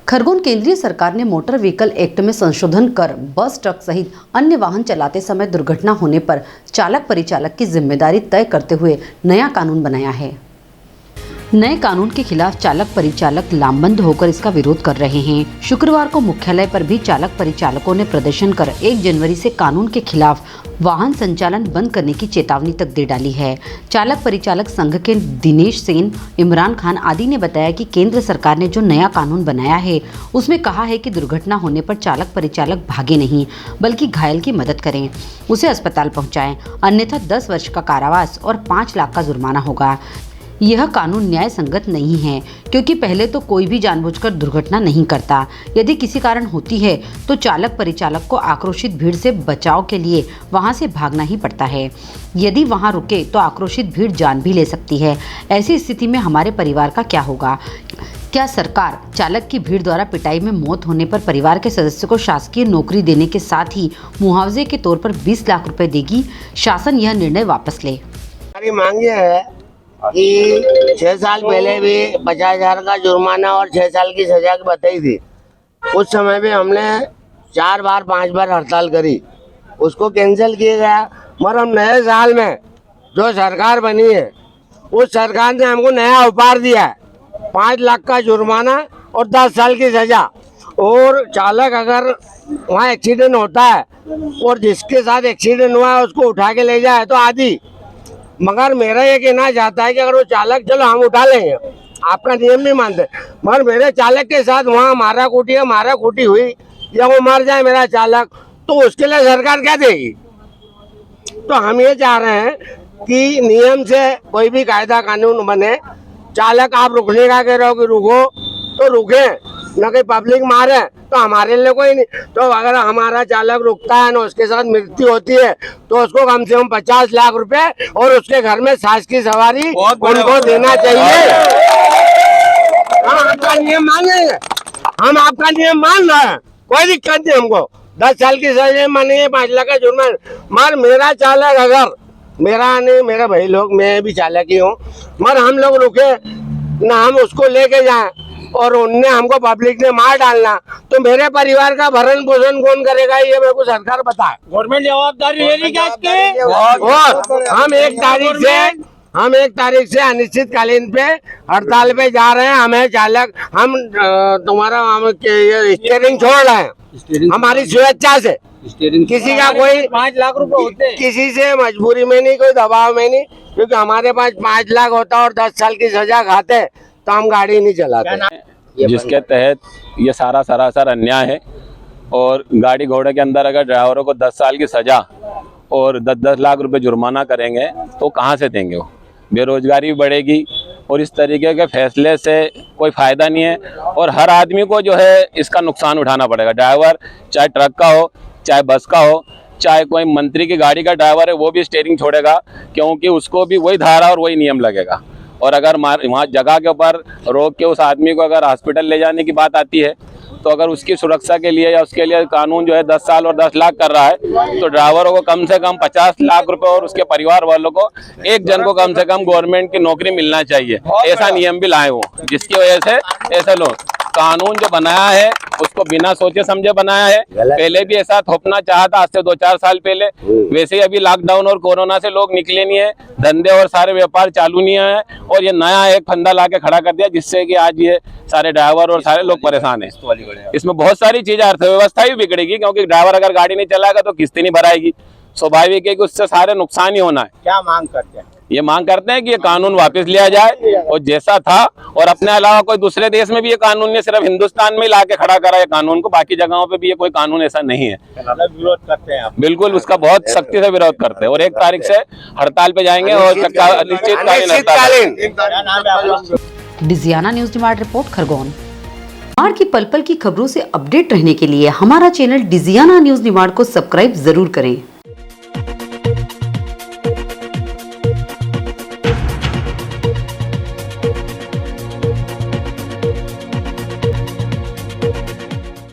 खरगोन केंद्रीय सरकार ने मोटर व्हीकल एक्ट में संशोधन कर बस, ट्रक सहित अन्य वाहन चलाते समय दुर्घटना होने पर चालक परिचालक की जिम्मेदारी तय करते हुए नया कानून बनाया है। नए कानून के खिलाफ चालक परिचालक लामबंद होकर इसका विरोध कर रहे हैं। शुक्रवार को मुख्यालय पर भी चालक परिचालकों ने प्रदर्शन कर 1 जनवरी से कानून के खिलाफ वाहन संचालन बंद करने की चेतावनी तक दे डाली है। चालक परिचालक संघ के दिनेश सेन, इमरान खान आदि ने बताया कि केंद्र सरकार ने जो नया कानून बनाया है उसमें कहा है कि दुर्घटना होने पर चालक परिचालक भागे नहीं बल्कि घायल की मदद करें, उसे अस्पताल पहुंचाएं, अन्यथा 10 वर्ष का कारावास और 5 लाख का जुर्माना होगा। यह कानून न्याय संगत नहीं है क्योंकि पहले तो कोई भी जानबूझकर दुर्घटना नहीं करता। यदि किसी कारण होती है तो चालक परिचालक को आक्रोशित भीड़ से बचाव के लिए वहां से भागना ही पड़ता है। यदि वहां रुके तो आक्रोशित भीड़ जान भी ले सकती है। ऐसी स्थिति में हमारे परिवार का क्या होगा? क्या सरकार चालक की भीड़ द्वारा पिटाई में मौत होने पर परिवार के सदस्य को शासकीय नौकरी देने के साथ ही मुआवजे के तौर पर 20 लाख रुपए देगी? शासन यह निर्णय वापस ले। हमारी मांग ये है कि 6 साल पहले भी 50,000 का जुर्माना और 6 साल की सजा की बताई थी। उस समय भी हमने 4 बार 5 बार हड़ताल करी, उसको कैंसिल किया गया। मगर हम नए साल में जो सरकार बनी है उस सरकार ने हमको नया उपहार दिया है, 5 लाख का जुर्माना और 10 साल की सजा। और चालक अगर वहाँ एक्सीडेंट होता है और जिसके साथ एक्सीडेंट हुआ है उसको उठा के ले जाए तो आदि। मगर मेरा ये कहना चाहता है कि अगर वो चालक, चलो हम उठा लेंगे, आपका नियम नहीं मानते, मगर मेरे चालक के साथ वहाँ मारा कूटी हुई या वो मर जाए मेरा चालक, तो उसके लिए सरकार क्या देगी? तो हम ये चाह रहे हैं कि नियम से कोई भी कायदा कानून बने। चालक आप रुकने का कह रहे हो कि रुको तो रुके, न कि पब्लिक मारे तो हमारे लिए कोई नहीं। तो अगर हमारा चालक रुकता है ना उसके साथ मृत्यु होती है तो उसको कम से कम 50 लाख रुपए और उसके घर में सास की सवारी उनको देना चाहिए। हम आपका नियम मान लेंगे, हम आपका नियम मान रहे हैं, कोई दिक्कत नहीं हमको। 10 साल की सजा मानेंगे, 5 लाख का जुर्माना। मगर मेरा चालक, अगर मेरा नहीं, मेरे भाई लोग, मैं भी चालक ही हूँ, मगर हम लोग रुके ना, हम उसको लेके जाए और उनने हमको पब्लिक ने मार डालना, तो मेरे परिवार का भरण पोषण कौन करेगा? ये मेरे को सरकार बताए। गवर्नमेंट जवाबदारी ले रही क्या इसकी? और हम 1 तारीख से अनिश्चितकालीन पे हड़ताल पे जा रहे हैं। हमें चालक, हम तुम्हारा स्टीयरिंग छोड़ रहे हैं हमारी स्वेच्छा से। किसी का कोई 5 लाख रुपए होते, किसी से मजबूरी में नहीं, कोई दबाव में नहीं, क्योंकि हमारे पास 5 लाख होता और 10 साल की सजा खाते तो हम गाड़ी नहीं चलाते। जिसके तहत ये सारा सरासर अन्याय है। और गाड़ी घोड़े के अंदर अगर ड्राइवरों को 10 साल की सजा और 10-10 लाख रुपए जुर्माना करेंगे तो कहाँ से देंगे? वो बेरोजगारी बढ़ेगी और इस तरीके के फैसले से कोई फ़ायदा नहीं है। और हर आदमी को जो है इसका नुकसान उठाना पड़ेगा। ड्राइवर चाहे ट्रक का हो, चाहे बस का हो, चाहे कोई मंत्री की गाड़ी का ड्राइवर है, वो भी स्टीयरिंग छोड़ेगा, क्योंकि उसको भी वही धारा और वही नियम लगेगा। और अगर वहाँ जगह के ऊपर रोक के उस आदमी को अगर हॉस्पिटल ले जाने की बात आती है तो अगर उसकी सुरक्षा के लिए या उसके लिए कानून जो है 10 साल और 10 लाख कर रहा है, तो ड्राइवरों को कम से कम 50 लाख रुपए और उसके परिवार वालों को, एक जन को कम से कम गवर्नमेंट की नौकरी मिलना चाहिए। ऐसा नियम भी लाए वो, जिसकी वजह से ऐसे लोग कानून जो बनाया है उसको बिना सोचे समझे बनाया है। पहले भी ऐसा थोपना चाहा था, आज से 2-4 साल पहले। वैसे ही अभी लॉकडाउन और कोरोना से लोग निकले नहीं है, धंधे और सारे व्यापार चालू नहीं है, और ये नया एक फंदा ला के खड़ा कर दिया, जिससे कि आज ये सारे ड्राइवर और सारे लोग परेशान हैं। इसमें बहुत सारी चीजें, अर्थव्यवस्था भी बिगड़ेगी, क्योंकि ड्राइवर अगर गाड़ी नहीं चलाएगा तो किस्तें नहीं भराएगी। स्वाभाविक है कि उससे सारे नुकसान ही होना है। क्या मांग करते हैं? ये मांग करते हैं कि ये कानून वापस लिया जाए और जैसा था, और अपने अलावा कोई दूसरे देश में भी ये कानून नहीं, सिर्फ हिंदुस्तान में ही ला के खड़ा करा है कानून को, बाकी जगहों पे भी ये कोई कानून ऐसा नहीं है। विरोध करते हैं आप? बिल्कुल, उसका बहुत सख्ती से विरोध करते हैं और 1 तारीख से हड़ताल पे जाएंगे और अनिश्चितकालीन हड़ताल। Digiana news demand report, Khargone. Nimar की पल पल की खबरों से अपडेट रहने के लिए हमारा चैनल डिजियाना न्यूज डिमांड को सब्सक्राइब जरूर करें।